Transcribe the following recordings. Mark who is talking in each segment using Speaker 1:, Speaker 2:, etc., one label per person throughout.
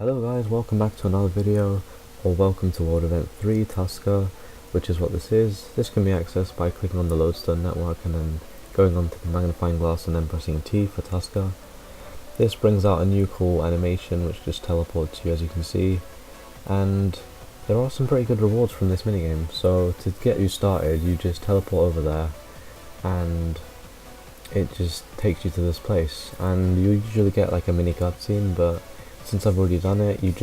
Speaker 1: Hello guys, welcome back to another video, or welcome to World Event 3 Tuska, which is what this is. This can be accessed by clicking on the lodestone network and then going onto the magnifying glass and then pressing T for Tuska. This brings out a new cool animation which just teleports you, as you can see, and there are some pretty good rewards from this minigame. So to get you started, you just teleport over there and it just takes you to this place, and you usually get like a mini cutscene, but since I've already done it, you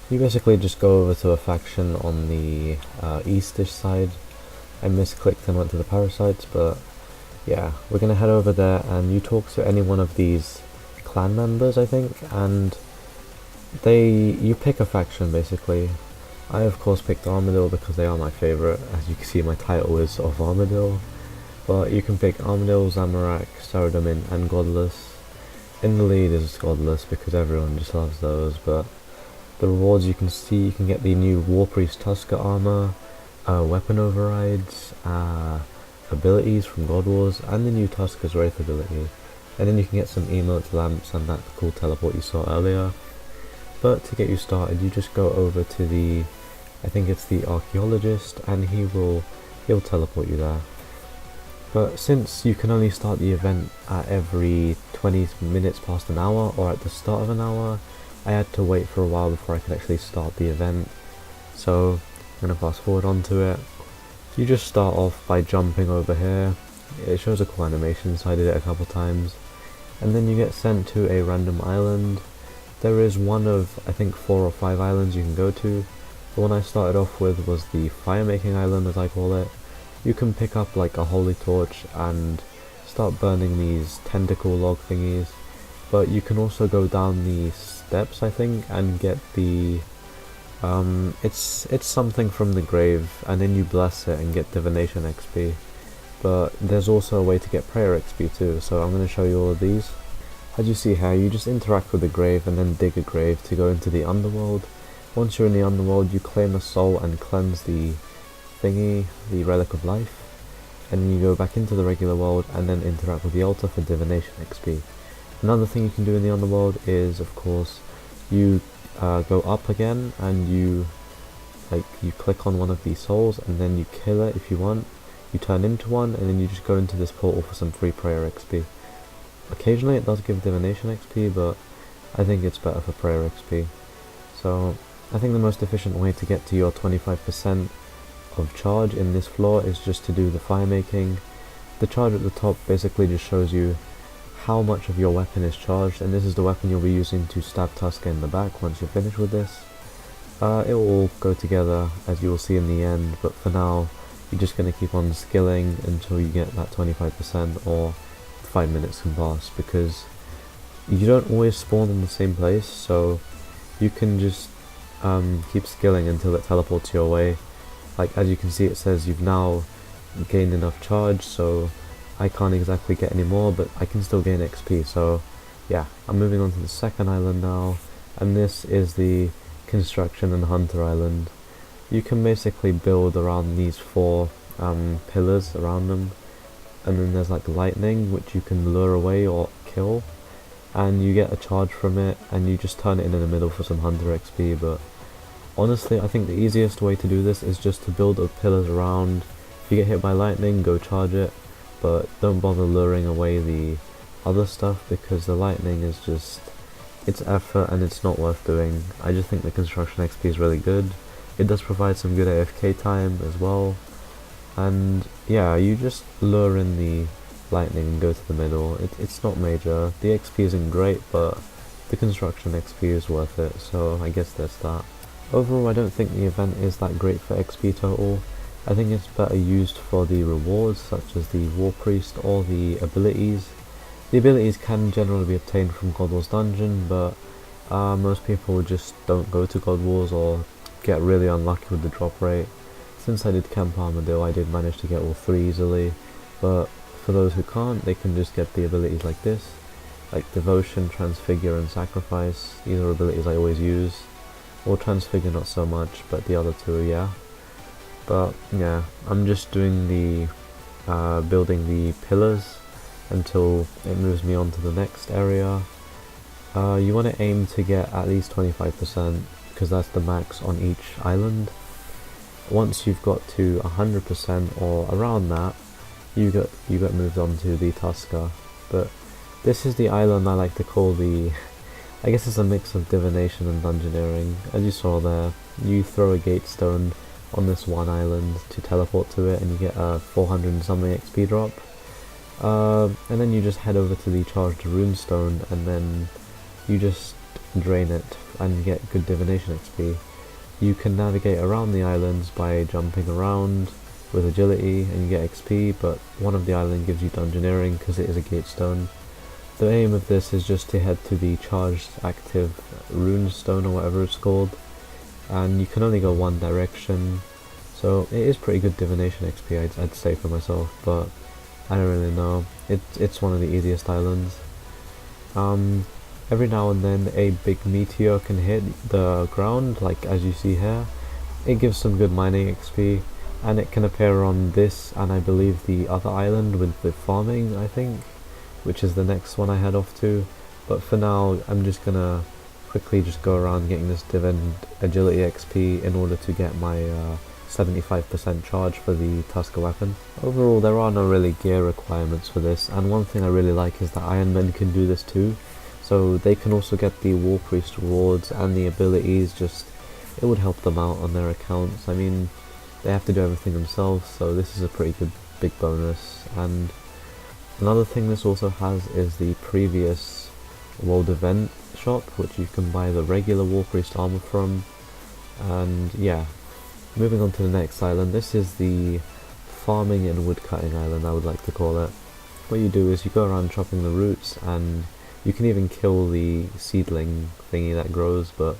Speaker 1: basically just go over to a faction on the eastish side. I misclicked and went to the parasites, but yeah, we're gonna head over there and you talk to any one of these clan members, I think, and you pick a faction basically. I of course picked Armadillo because they are my favourite. As you can see, my title is of Armadillo. But you can pick Armadillo, Zamorak, Saradomin, and Godless. In the lead is Godless because everyone just loves those, but the rewards you can see, you can get the new War Priest Tuska armor, weapon overrides, abilities from God Wars, and the new Tuska's Wraith ability. And then you can get some emotes, lamps, and that cool teleport you saw earlier. But to get you started, you just go over to the, I think it's the Archaeologist, and he'll teleport you there. But since you can only start the event at every 20 minutes past an hour, or at the start of an hour, I had to wait for a while before I could actually start the event. So I'm going to fast forward onto it. You just start off by jumping over here. It shows a cool animation, so I did it a couple times. And then you get sent to a random island. There is one of, I think, 4 or 5 islands you can go to. The one I started off with was the fire making island, as I call it. You can pick up like a holy torch and start burning these tentacle log thingies, but you can also go down the steps, I think, and get the it's something from the grave, and then you bless it and get divination XP. But there's also a way to get prayer XP too, so I'm going to show you all of these. As you see here, you just interact with the grave and then dig a grave to go into the underworld. Once you're in the underworld, you claim a soul and cleanse the thingy, the relic of life, and then you go back into the regular world and then interact with the altar for divination XP. Another thing you can do in the underworld is, of course, you go up again and you click on one of these souls and then you kill it if you want. You turn into one and then you just go into this portal for some free prayer XP. Occasionally it does give divination XP, but I think it's better for prayer XP. So I think the most efficient way to get to your 25% of charge in this floor is just to do the fire making. The charge at the top basically just shows you how much of your weapon is charged, and this is the weapon you'll be using to stab Tuska in the back once you're finished with this. It will all go together, as you will see in the end, but for now you're just going to keep on skilling until you get that 25% or 5 minutes can pass, because you don't always spawn in the same place, so you can just keep skilling until it teleports your way. Like, as you can see, it says you've now gained enough charge, so I can't exactly get any more, but I can still gain XP. So yeah, I'm moving on to the second island now, and this is the Construction and Hunter Island. You can basically build around these 4 pillars around them, and then there's like lightning, which you can lure away or kill, and you get a charge from it, and you just turn it in the middle for some Hunter XP. But honestly, I think the easiest way to do this is just to build the pillars around. If you get hit by lightning, go charge it, but don't bother luring away the other stuff, because the lightning is just, it's effort and it's not worth doing. I just think the construction XP is really good. It does provide some good AFK time as well, and yeah, you just lure in the lightning and go to the middle. It's not major. The XP isn't great, but the construction XP is worth it, so I guess there's that. Overall, I don't think the event is that great for XP total. I think it's better used for the rewards, such as the War Priest or the abilities. The abilities can generally be obtained from God Wars Dungeon, but most people just don't go to God Wars or get really unlucky with the drop rate. Since I did Camp Armadillo, I did manage to get all 3 easily, but for those who can't, they can just get the abilities like this, like Devotion, Transfigure, and Sacrifice. These are abilities I always use. Or Transfigure not so much, but the other 2, yeah. But yeah, I'm just doing the building the pillars until it moves me on to the next area. You want to aim to get at least 25% because that's the max on each island. Once you've got to 100% or around that, you get moved on to the Tuska. But this is the island I like to call the I guess it's a mix of divination and dungeoneering. As you saw there, you throw a gate stone on this one island to teleport to it and you get a 400 and something XP drop. And then you just head over to the charged runestone and then you just drain it and you get good divination XP. You can navigate around the islands by jumping around with agility and you get XP, but one of the islands gives you dungeoneering because it is a gate stone. The aim of this is just to head to the charged active runestone or whatever it's called, and you can only go one direction, so it is pretty good divination XP I'd say for myself, but I don't really know. It's one of the easiest islands. Every now and then a big meteor can hit the ground, like as you see here. It gives some good mining XP, and it can appear on this and I believe the other island with the farming, I think, which is the next one I head off to. But for now I'm just gonna quickly just go around getting this div and agility XP in order to get my 75% charge for the Tuska weapon. Overall there are no really gear requirements for this, and one thing I really like is that Iron Men can do this too, so they can also get the War Priest rewards and the abilities. Just it would help them out on their accounts. I mean, they have to do everything themselves, so this is a pretty good big bonus. And another thing this also has is the previous world event shop, which you can buy the regular War Priest armor from. And yeah, moving on to the next island. This is the farming and woodcutting island, I would like to call it. What you do is you go around chopping the roots, and you can even kill the seedling thingy that grows, but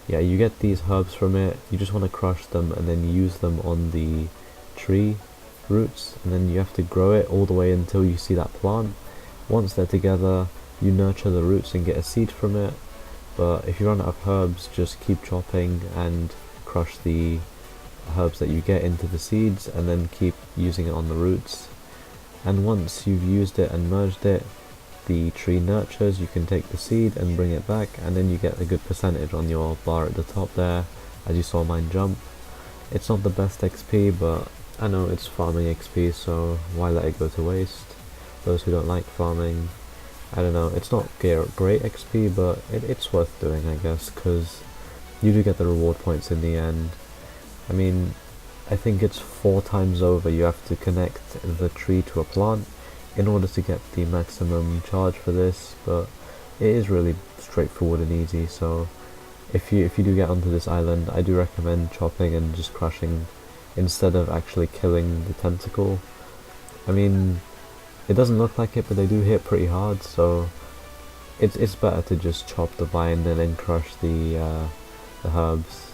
Speaker 1: yeah, you get these herbs from it. You just want to crush them and then use them on the tree roots, and then you have to grow it all the way until you see that plant. Once they're together, you nurture the roots and get a seed from it. But if you run out of herbs, just keep chopping and crush the herbs that you get into the seeds, and then keep using it on the roots. And once you've used it and merged it, the tree nurtures. You can take the seed and bring it back, and then you get a good percentage on your bar at the top there, as you saw mine jump. It's not the best XP, but I know it's farming XP, so why let it go to waste? Those who don't like farming, I don't know, it's not great XP, but it's worth doing, I guess, because you do get the reward points in the end. I mean, I think it's 4 times over you have to connect the tree to a plant in order to get the maximum charge for this, but it is really straightforward and easy. So if you do get onto this island, I do recommend chopping and just crushing instead of actually killing the tentacle. I mean, it doesn't look like it, but they do hit pretty hard, so it's better to just chop the vine and then crush the herbs.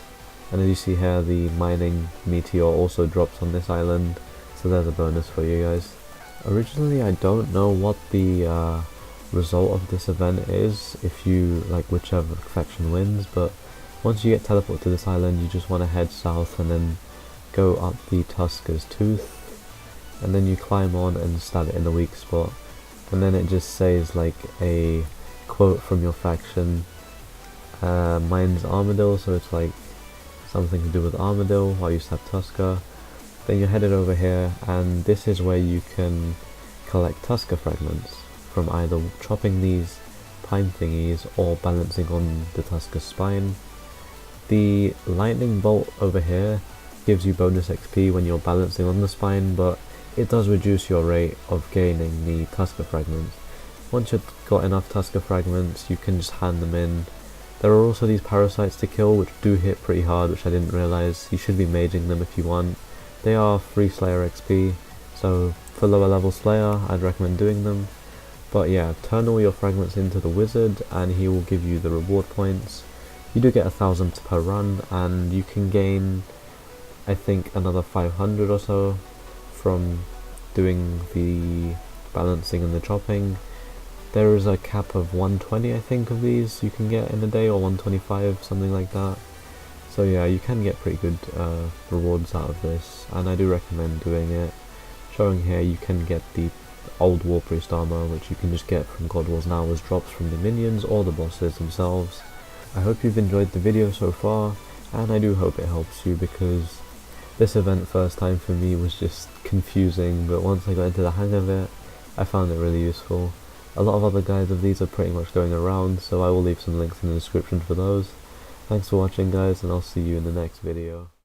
Speaker 1: And as you see here, the mining meteor also drops on this island, so there's a bonus for you guys. Originally I don't know what the result of this event is, if you like whichever faction wins, but once you get teleported to this island, you just want to head south and then go up the Tuska's tooth, and then you climb on and stab it in the weak spot, and then it just says like a quote from your faction. Mine's Armadillo, so it's like something to do with Armadillo while you stab Tuska. Then you're headed over here, and this is where you can collect Tuska fragments from either chopping these pine thingies or balancing on the Tuska's spine. The lightning bolt over here gives you bonus XP when you're balancing on the spine, but it does reduce your rate of gaining the Tuska fragments. Once you've got enough Tuska fragments, you can just hand them in. There are also these parasites to kill, which do hit pretty hard, which I didn't realise. You should be maging them if you want. They are free Slayer XP, so for lower level Slayer, I'd recommend doing them. But yeah, turn all your fragments into the wizard, and he will give you the reward points. You do get 1,000 per run, and you can gain, I think, another 500 or so from doing the balancing and the chopping. There is a cap of 120, I think, of these you can get in a day, or 125, something like that. So yeah, you can get pretty good rewards out of this, and I do recommend doing it. Showing here, you can get the old War Priest armor, which you can just get from God Wars now as drops from the minions or the bosses themselves. I hope you've enjoyed the video so far, and I do hope it helps you, because this event first time for me was just confusing, but once I got into the hang of it, I found it really useful. A lot of other guides of these are pretty much going around, so I will leave some links in the description for those. Thanks for watching guys, and I'll see you in the next video.